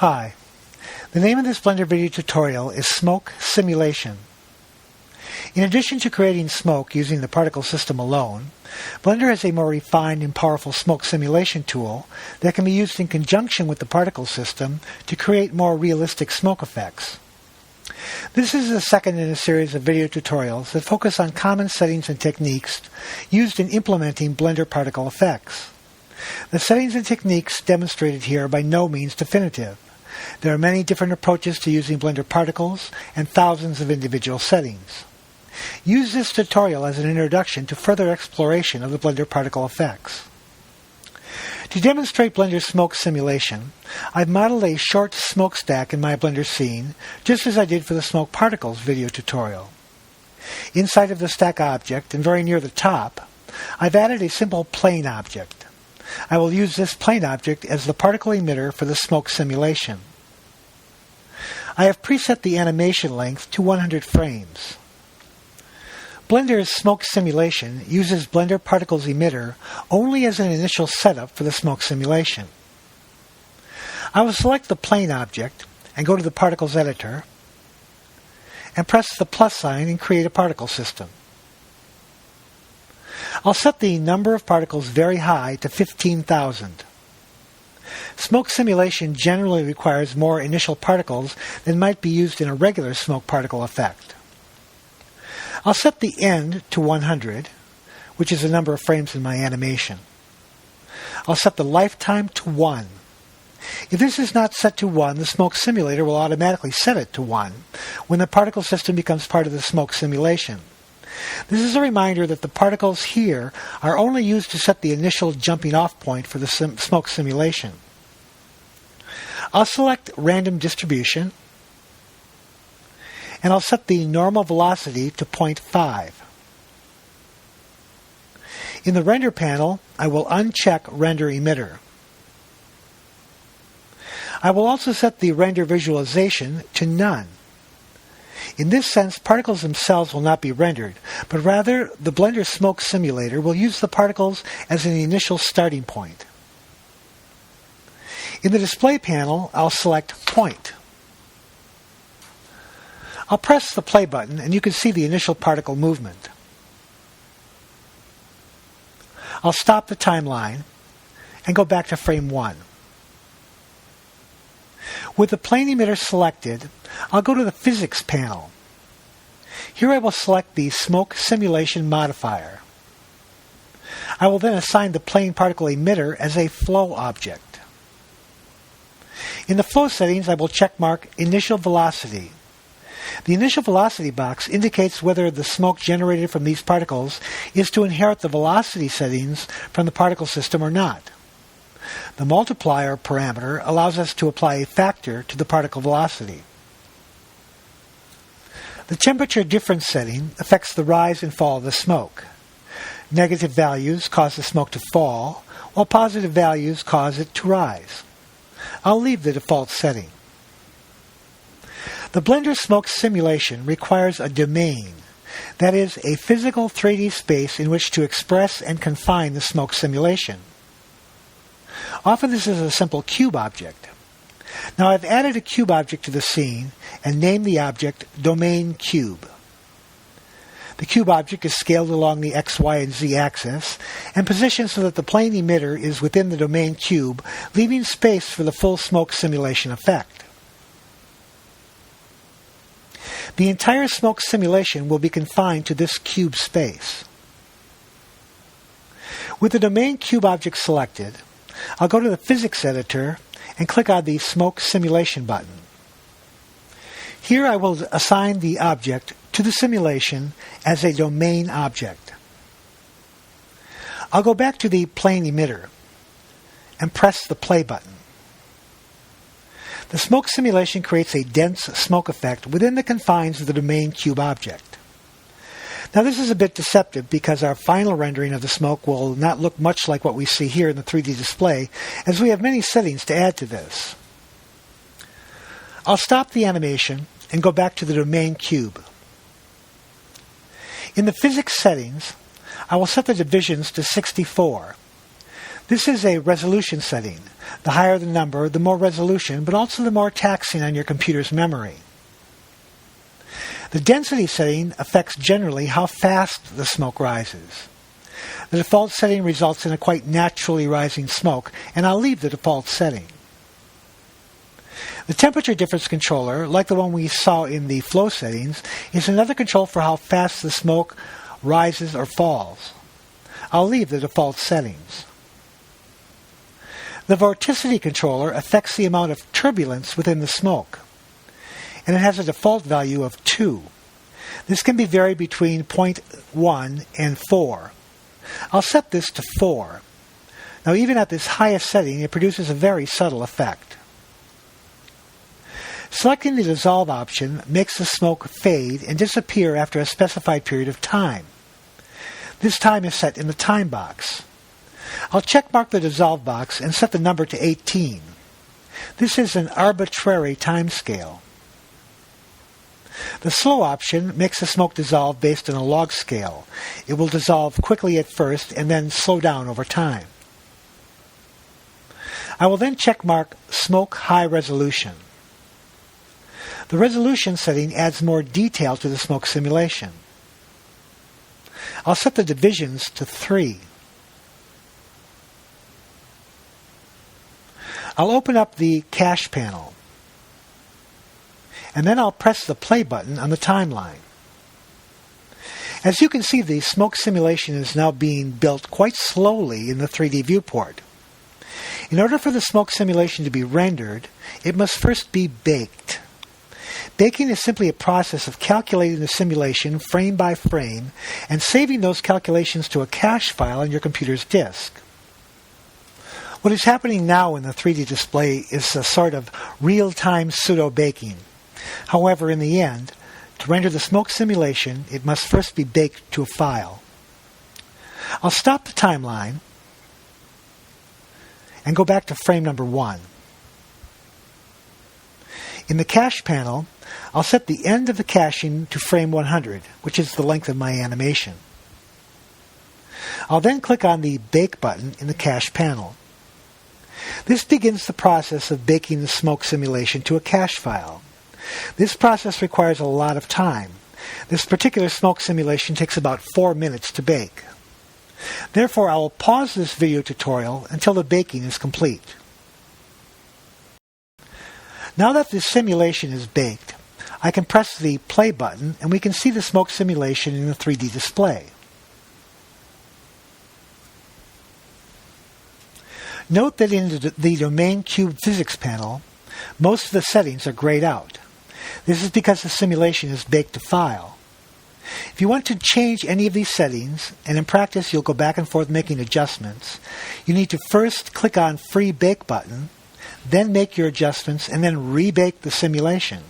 Hi, the name of this Blender video tutorial is SmokeSimulation. In addition to creating smoke using the particle system alone, Blender has a more refined and powerful smoke simulation tool that can be used in conjunction with the particle system to create more realistic smoke effects. This is the second in a series of video tutorials that focus on common settings and techniques used in implementing Blender particle effects. The settings and techniques demonstrated here are by no means definitive. There are many different approaches to using Blender particles and thousands of individual settings. Use this tutorial as an introduction to further exploration of the Blender particle effects. To demonstrate Blender smoke simulation, I've modeled a short smokestack in my Blender scene, just as I did for the smoke particles video tutorial. Inside of the stack object, and very near the top, I've added a simple plane object. I will use this plane object as the particle emitter for the smoke simulation. I have preset the animation length to 100 frames. Blender's smoke simulation uses Blender Particles Emitter only as an initial setup for the smoke simulation. I will select the plane object and go to the Particles Editor and press the plus sign and create a particle system. I'll set the number of particles very high to 15,000. Smoke simulation generally requires more initial particles than might be used in a regular smoke particle effect. I'll set the end to 100, which is the number of frames in my animation. I'll set the lifetime to 1. If this is not set to 1, the smoke simulator will automatically set it to 1 when the particle system becomes part of the smoke simulation. This is a reminder that the particles here are only used to set the initial jumping off point for the smoke simulation. I'll select Random Distribution, and I'll set the normal velocity to 0.5. In the Render panel, I will uncheck Render Emitter. I will also set the Render Visualization to None. In this sense, particles themselves will not be rendered, but rather the Blender Smoke Simulator will use the particles as an initial starting point. In the Display panel, I'll select Point. I'll press the play button and you can see the initial particle movement. I'll stop the timeline and go back to frame 1. With the plane emitter selected, I'll go to the Physics panel. Here I will select the Smoke Simulation modifier. I will then assign the plane particle emitter as a flow object. In the flow settings, I will checkmark Initial Velocity. The initial velocity box indicates whether the smoke generated from these particles is to inherit the velocity settings from the particle system or not. The multiplier parameter allows us to apply a factor to the particle velocity. The temperature difference setting affects the rise and fall of the smoke. Negative values cause the smoke to fall, while positive values cause it to rise. I'll leave the default setting. The Blender Smoke Simulation requires a domain, that is, a physical 3D space in which to express and confine the smoke simulation. Often this is a simple cube object. Now I've added a cube object to the scene and named the object Domain Cube. The cube object is scaled along the X, Y, and Z axis and positioned so that the plane emitter is within the domain cube, leaving space for the full smoke simulation effect. The entire smoke simulation will be confined to this cube space. With the domain cube object selected, I'll go to the Physics Editor and click on the Smoke Simulation button. Here I will assign the object to the simulation as a domain object. I'll go back to the plane emitter and press the play button. The smoke simulation creates a dense smoke effect within the confines of the domain cube object. Now this is a bit deceptive because our final rendering of the smoke will not look much like what we see here in the 3D display, as we have many settings to add to this. I'll stop the animation and go back to the domain cube. In the physics settings, I will set the divisions to 64. This is a resolution setting. The higher the number, the more resolution, but also the more taxing on your computer's memory. The density setting affects generally how fast the smoke rises. The default setting results in a quite naturally rising smoke, and I'll leave the default setting. The temperature difference controller, like the one we saw in the flow settings, is another control for how fast the smoke rises or falls. I'll leave the default settings. The vorticity controller affects the amount of turbulence within the smoke, and it has a default value of 2. This can be varied between 0.1 and 4. I'll set this to 4. Now, even at this highest setting, it produces a very subtle effect. Selecting the dissolve option makes the smoke fade and disappear after a specified period of time. This time is set in the time box. I'll checkmark the dissolve box and set the number to 18. This is an arbitrary time scale. The slow option makes the smoke dissolve based on a log scale. It will dissolve quickly at first and then slow down over time. I will then checkmark Smoke High Resolution. The resolution setting adds more detail to the smoke simulation. I'll set the divisions to 3. I'll open up the cache panel, and then I'll press the play button on the timeline. As you can see, the smoke simulation is now being built quite slowly in the 3D viewport. In order for the smoke simulation to be rendered, it must first be baked. Baking is simply a process of calculating the simulation frame by frame and saving those calculations to a cache file on your computer's disk. What is happening now in the 3D display is a sort of real-time pseudo-baking. However, in the end, to render the smoke simulation, it must first be baked to a file. I'll stop the timeline and go back to frame number 1. In the cache panel, I'll set the end of the caching to frame 100, which is the length of my animation. I'll then click on the Bake button in the cache panel. This begins the process of baking the smoke simulation to a cache file. This process requires a lot of time. This particular smoke simulation takes about 4 minutes to bake. Therefore, I will pause this video tutorial until the baking is complete. Now that the simulation is baked, I can press the play button and we can see the smoke simulation in the 3D display. Note that in the Domain Cube Physics panel, most of the settings are grayed out. This is because the simulation is baked to file. If you want to change any of these settings, and in practice you'll go back and forth making adjustments, you need to first click on Free Bake button, then make your adjustments, and then rebake the simulation.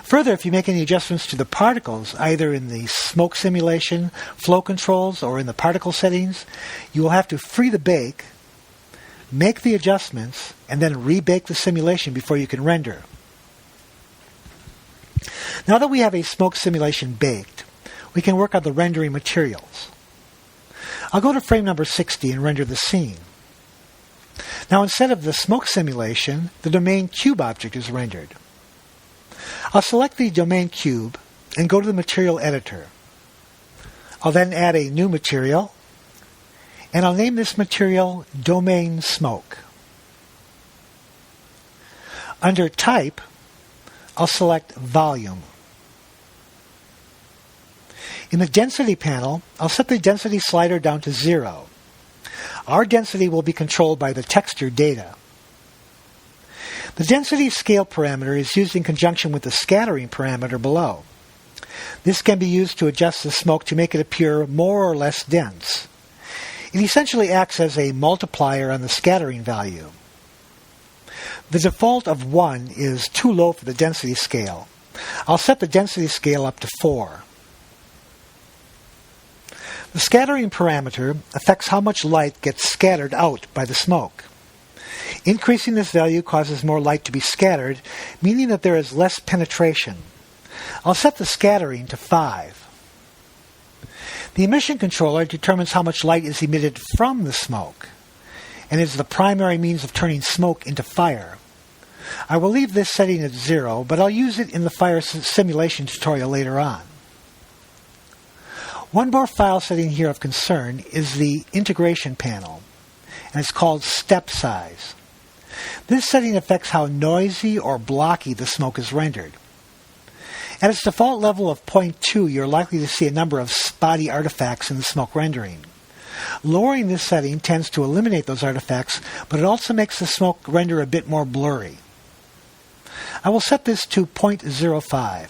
Further, if you make any adjustments to the particles, either in the smoke simulation, flow controls, or in the particle settings, you will have to free the bake, make the adjustments, and then rebake the simulation before you can render. Now that we have a smoke simulation baked, we can work on the rendering materials. I'll go to frame number 60 and render the scene. Now instead of the smoke simulation, the domain cube object is rendered. I'll select the domain cube and go to the material editor. I'll then add a new material, and I'll name this material Domain Smoke. Under Type, I'll select Volume. In the Density panel, I'll set the density slider down to 0. Our density will be controlled by the texture data. The density scale parameter is used in conjunction with the scattering parameter below. This can be used to adjust the smoke to make it appear more or less dense. It essentially acts as a multiplier on the scattering value. The default of 1 is too low for the density scale. I'll set the density scale up to 4. The scattering parameter affects how much light gets scattered out by the smoke. Increasing this value causes more light to be scattered, meaning that there is less penetration. I'll set the scattering to 5. The emission controller determines how much light is emitted from the smoke. and is the primary means of turning smoke into fire. I will leave this setting at 0, but I'll use it in the fire simulation tutorial later on. One more file setting here of concern is the integration panel, and it's called step size. This setting affects how noisy or blocky the smoke is rendered. At its default level of 0.2, you're likely to see a number of spotty artifacts in the smoke rendering. Lowering this setting tends to eliminate those artifacts, but it also makes the smoke render a bit more blurry. I will set this to 0.05.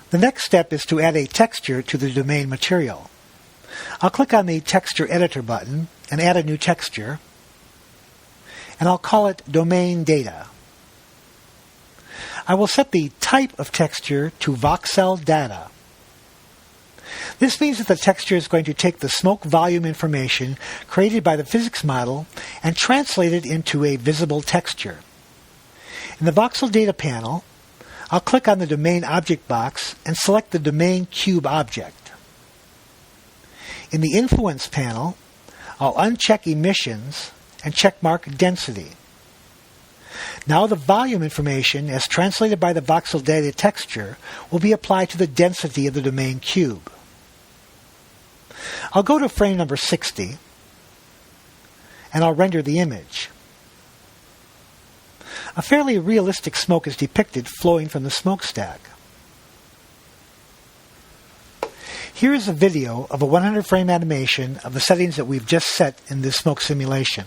The next step is to add a texture to the domain material. I'll click on the Texture Editor button and add a new texture, and I'll call it Domain Data. I will set the type of texture to voxel data. This means that the texture is going to take the smoke volume information created by the physics model and translate it into a visible texture. In the voxel data panel, I'll click on the domain object box and select the domain cube object. In the influence panel, I'll uncheck emissions and checkmark density. Now the volume information, as translated by the voxel data texture, will be applied to the density of the domain cube. I'll go to frame number 60, and I'll render the image. A fairly realistic smoke is depicted flowing from the smokestack. Here is a video of a 100-frame animation of the settings that we've just set in this smoke simulation.